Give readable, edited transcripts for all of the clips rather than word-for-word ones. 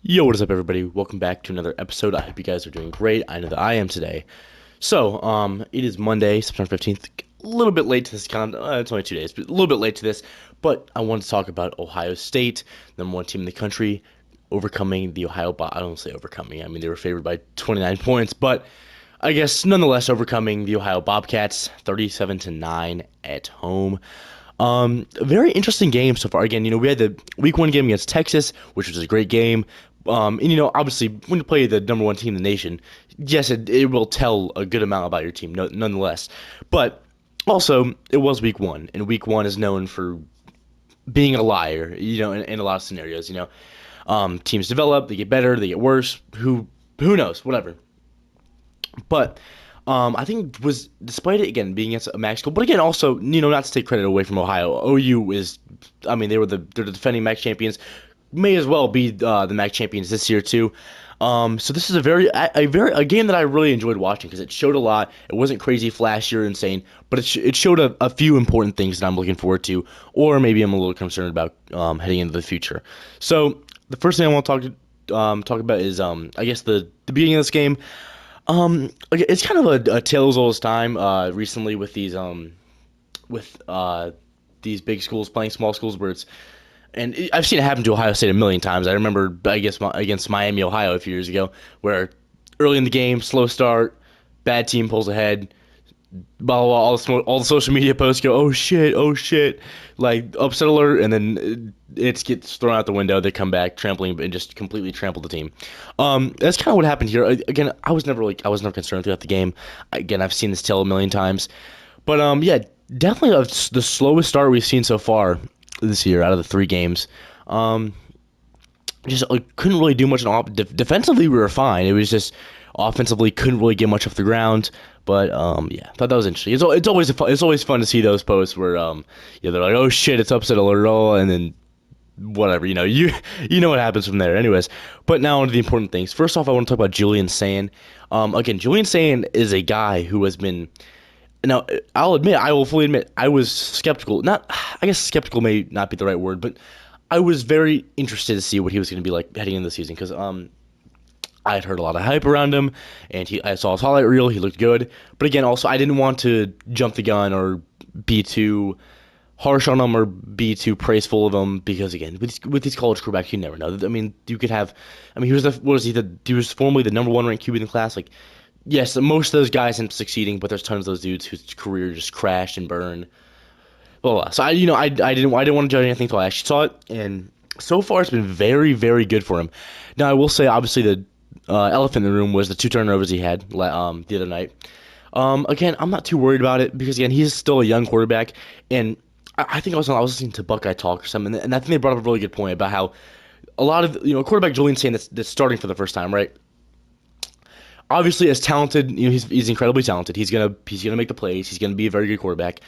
Yo, what is up, everybody? Welcome back to another episode. I hope you guys are doing great. I know that I am today. It is Monday, September 15th. A little bit late to this it's only 2 days, but a little bit late to this. But I wanted to talk about Ohio State, number one team in the country, overcoming the I don't say overcoming. I mean, they were favored by 29 points, but I guess nonetheless overcoming the Ohio Bobcats, 37-9 at home. Very interesting game so far. Again, we had the week one game against Texas, which was a great game. Obviously, when you play the number one team in the nation, yes, it will tell a good amount about your team, nonetheless. But also, it was week one, and week one is known for being a liar, in a lot of scenarios. Teams develop, they get better, they get worse. Who knows? Whatever. But I think was despite it again being against a MAC school, but again also not to take credit away from Ohio. OU is, I mean they're the defending MAC champions, may as well be the MAC champions this year too. So this is a game that I really enjoyed watching because it showed a lot. It wasn't crazy, flashy, or insane, but it showed a few important things that I'm looking forward to, or maybe I'm a little concerned about heading into the future. So the first thing I want to talk about is I guess the beginning of this game. It's kind of a tale as old as time. Recently with these big schools playing small schools I've seen it happen to Ohio State a million times. I remember, I guess, against Miami, Ohio a few years ago, where early in the game, slow start, bad team pulls ahead, blah blah blah. All the social media posts go, oh shit, like upset alert, and then it gets thrown out the window. They come back trampling and just completely trample the team. That's kind of what happened here. Again, I was never concerned throughout the game. Again, I've seen this tell a million times, but yeah, definitely the slowest start we've seen so far this year out of the three games. Just couldn't really do much. Defensively, we were fine. It was just offensively couldn't really get much off the ground. But yeah, thought that was interesting. It's always fun to see those posts where they're like, oh shit, it's upset alert, and then whatever, you know what happens from there. Anyways, but now on to the important things. First off, I want to talk about Julian Sand. Again, Julian Sand is a guy who has been. Now, I will fully admit, I was skeptical. I guess skeptical may not be the right word, but I was very interested to see what he was going to be like heading into the season because I had heard a lot of hype around him, and I saw his highlight reel. He looked good, but again, also I didn't want to jump the gun or be too harsh on him or be too praiseful of him because again, with these college quarterbacks, you never know. I mean, you could have. I mean, he was formerly the number one ranked QB in the class, like. Yes, most of those guys end up succeeding, but there's tons of those dudes whose career just crashed and burned. Blah, blah, blah. So I didn't want to judge anything until I actually saw it, and so far it's been very, very good for him. Now I will say, obviously, the elephant in the room was the two turnovers he had the other night. Again, I'm not too worried about it because again, he's still a young quarterback, and I think I was listening to Buckeye Talk or something, and I think they brought up a really good point about how a lot of quarterback Julian Sand that's starting for the first time, right? Obviously, as talented, he's incredibly talented. He's gonna make the plays. He's gonna be a very good quarterback.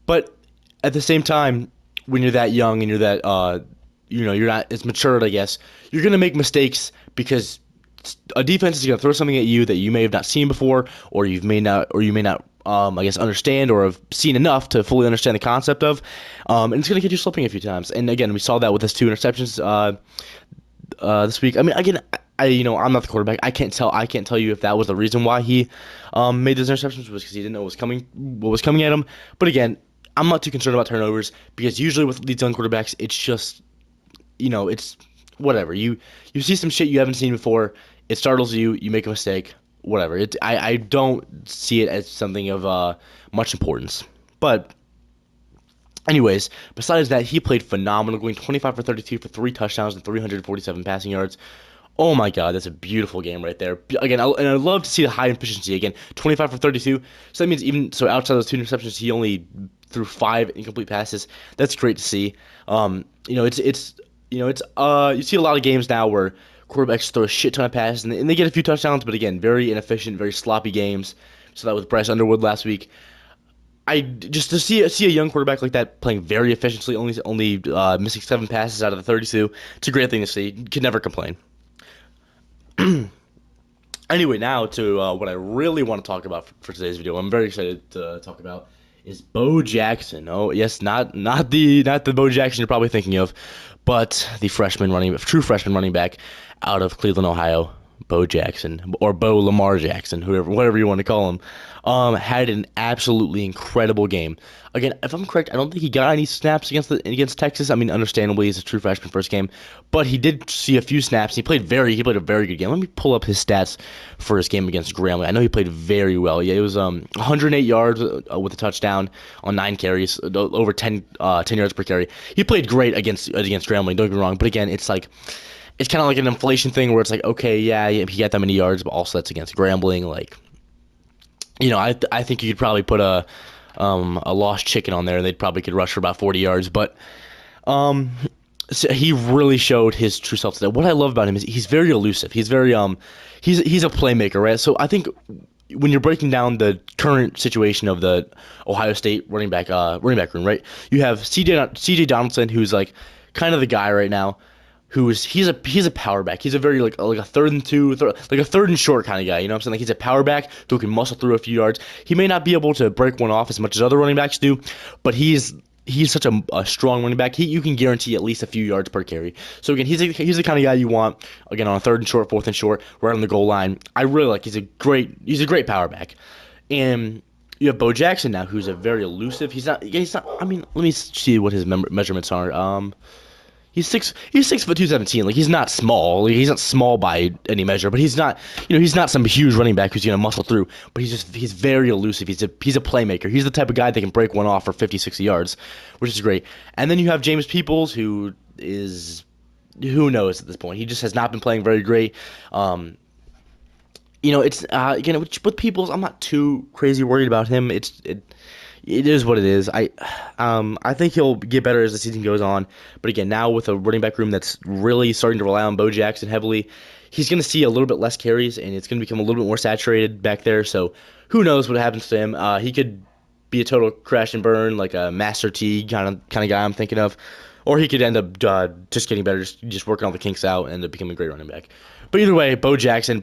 But at the same time, when you're that young and you're that you're not as matured, I guess you're gonna make mistakes because a defense is gonna throw something at you that you may have not seen before, or you may not, I guess, understand or have seen enough to fully understand the concept of, and it's gonna get you slipping a few times. And again, we saw that with his two interceptions this week. I mean, again. I'm not the quarterback. I can't tell you if that was the reason why he made those interceptions was because he didn't know what was coming at him. But again, I'm not too concerned about turnovers because usually with these young quarterbacks, it's just, it's whatever. You see some shit you haven't seen before. It startles you. You make a mistake. Whatever. I don't see it as something of much importance. But anyways, besides that, he played phenomenal, going 25 for 32 for 3 touchdowns and 347 passing yards. Oh my God, that's a beautiful game right there. Again, I love to see the high efficiency. Again, 25 for 32. So that means outside of those 2 interceptions, he only threw 5 incomplete passes. That's great to see. You see a lot of games now where quarterbacks throw a shit ton of passes and they get a few touchdowns, but again, very inefficient, very sloppy games. So that with Bryce Underwood last week. Just to see a young quarterback like that playing very efficiently, only missing 7 passes out of the 32. It's a great thing to see. You can never complain. Anyway, now to what I really want to talk about for today's video. I'm very excited to talk about is Bo Jackson. Oh yes, not the Bo Jackson you're probably thinking of, but the true freshman running back out of Cleveland, Ohio, Bo Jackson, or Bo Lamar Jackson, whatever you want to call him, had an absolutely incredible game. Again, if I'm correct, I don't think he got any snaps against Texas. I mean, understandably, he's a true freshman first game, but he did see a few snaps. He played a very good game. Let me pull up his stats for his game against Grambling. I know he played very well. Yeah, it was 108 yards with a touchdown on 9 carries, over 10 yards per carry. He played great against Grambling. Don't get me wrong, but again, it's kind of like an inflation thing where it's like, okay, yeah, he got that many yards, but also that's against Grambling. Like, I think you could probably put a lost chicken on there, and they probably could rush for about 40 yards. But so he really showed his true self today. What I love about him is he's very elusive. He's very he's a playmaker, right? So I think when you're breaking down the current situation of the Ohio State running back room, right? You have C.J. Donaldson, who's like kind of the guy right now. He's a power back. He's a very like a third and a third and short kind of guy. You know what I'm saying? Like he's a power back who can muscle through a few yards. He may not be able to break one off as much as other running backs do, but he's such a strong running back. You can guarantee at least a few yards per carry. So again, he's the kind of guy you want again on a third and short, fourth and short, right on the goal line. I really like. He's a great power back, and you have Bo Jackson now, who's a very elusive. He's not. I mean, let me see what his measurements are. He's 6'2", 217. Like he's not small. Like, he's not small by any measure, but he's not some huge running back who's gonna muscle through. But he's very elusive. He's a playmaker. He's the type of guy that can break one off for 50, 60 yards, which is great. And then you have James Peoples, who knows at this point. He just has not been playing very great. It's again with Peoples, I'm not too crazy worried about him. It is what it is. I think he'll get better as the season goes on. But again, now with a running back room that's really starting to rely on Bo Jackson heavily, he's going to see a little bit less carries, and it's going to become a little bit more saturated back there. So who knows what happens to him? He could be a total crash and burn, like a Master T kind of guy I'm thinking of. Or he could end up just getting better, just working all the kinks out and end up becoming a great running back. But either way, Bo Jackson,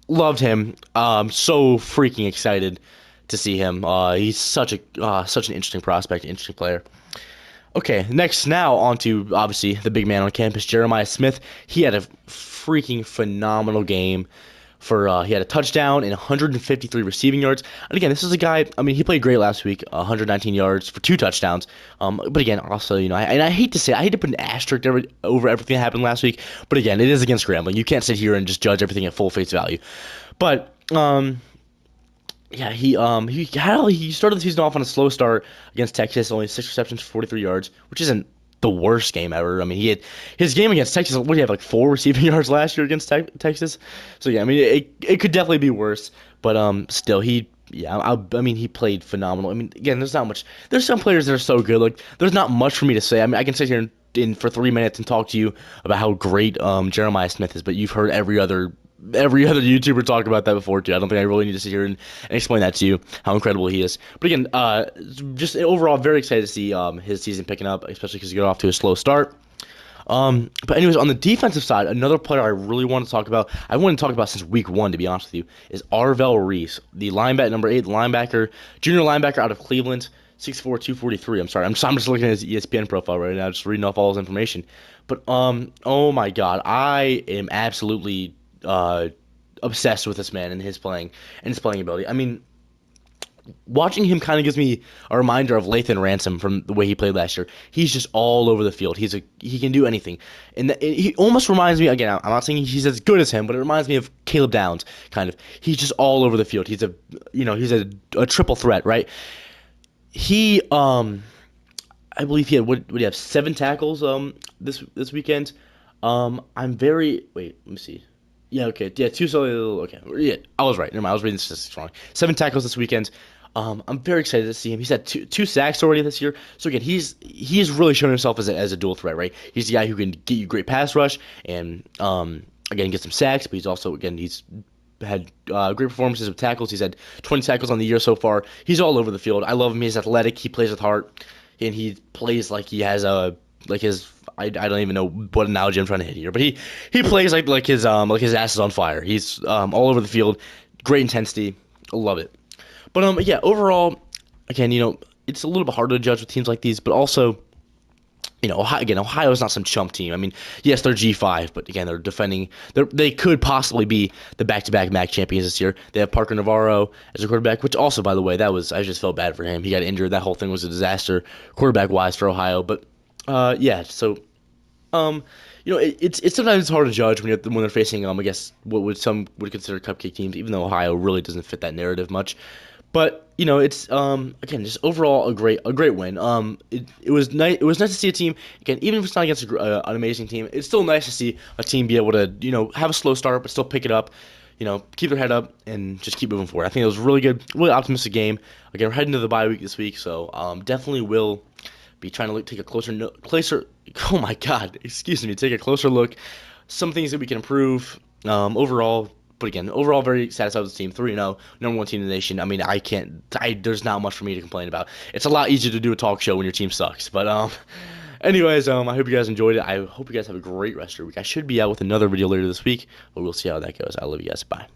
loved him. So freaking excited to see him. He's such an interesting prospect, interesting player. Okay, now on to obviously the big man on campus, Jeremiah Smith. He had a freaking phenomenal game. He had a touchdown and 153 receiving yards. And again, this is a guy. I mean, he played great last week, 119 yards for 2 touchdowns. But again, also I hate to put an asterisk over everything that happened last week. But again, it is against Grambling. You can't sit here and just judge everything at full face value. But yeah, he started the season off on a slow start against Texas, only 6 receptions for 43 yards, which isn't the worst game ever. I mean, he had his game against Texas. What did he have, like 4 receiving yards last year against Texas? So yeah, I mean, it could definitely be worse, but still, he played phenomenal. I mean, again, there's not much. There's some players that are so good. Like, there's not much for me to say. I mean, I can sit here for 3 minutes and talk to you about how great Jeremiah Smith is, but you've heard every other YouTuber talk about that before too. I don't think I really need to sit here and explain that to you, how incredible he is. But again, just overall very excited to see his season picking up, especially because he got off to a slow start. But anyways, on the defensive side, another player I really want to talk about, I want to talk about since week 1, to be honest with you, is Arvell Reese, the number 8 junior linebacker out of Cleveland, 6'4", 243. I'm sorry, I'm just looking at his ESPN profile right now, just reading off all his information. But oh my God, I am absolutely obsessed with this man and his playing ability. I mean, watching him kind of gives me a reminder of Lathan Ransom from the way he played last year. He's just all over the field. He can do anything, and he almost reminds me. Again, I'm not saying he's as good as him, but it reminds me of Caleb Downs. Kind of, he's just all over the field. He's a triple threat, right? I believe he had would he have 7 tackles this weekend. Let me see. Yeah, okay. Yeah, 2 solo. Okay. Yeah, I was right. Never mind. I was reading the statistics wrong. 7 tackles this weekend. I'm very excited to see him. He's had two sacks already this year. So again, he's really shown himself as a dual threat, right? He's the guy who can get you great pass rush and again get some sacks, but he's had great performances with tackles. He's had 20 tackles on the year so far. He's all over the field. I love him. He's athletic. He plays with heart, and he plays like he has I don't even know what analogy I'm trying to hit here, but he plays like his ass is on fire. He's all over the field, great intensity, I love it. But yeah, overall, again, it's a little bit harder to judge with teams like these, but also Ohio's not some chump team. I mean, yes, they're G5, but again, they're defending. They could possibly be the back-to-back MAC champions this year. They have Parker Navarro as a quarterback, which also, by the way, I just felt bad for him. He got injured. That whole thing was a disaster, quarterback-wise for Ohio. But yeah, so it's sometimes hard to judge when they're facing I guess what some would consider cupcake teams, even though Ohio really doesn't fit that narrative much. But it's again just overall a great win. It was nice. It was nice to see a team again, even if it's not against an amazing team. It's still nice to see a team be able to have a slow start but still pick it up. Keep their head up and just keep moving forward. I think it was a really good, really optimistic game. Again, we're heading to the bye week this week, so definitely will be trying to take a closer. Oh my God, excuse me. Take a closer look. Some things that we can improve overall. But again, overall, very satisfied with the team. 3-0, number one team in the nation. I mean, there's not much for me to complain about. It's a lot easier to do a talk show when your team sucks. But anyways, I hope you guys enjoyed it. I hope you guys have a great rest of your week. I should be out with another video later this week, but we'll see how that goes. I love you guys. Bye.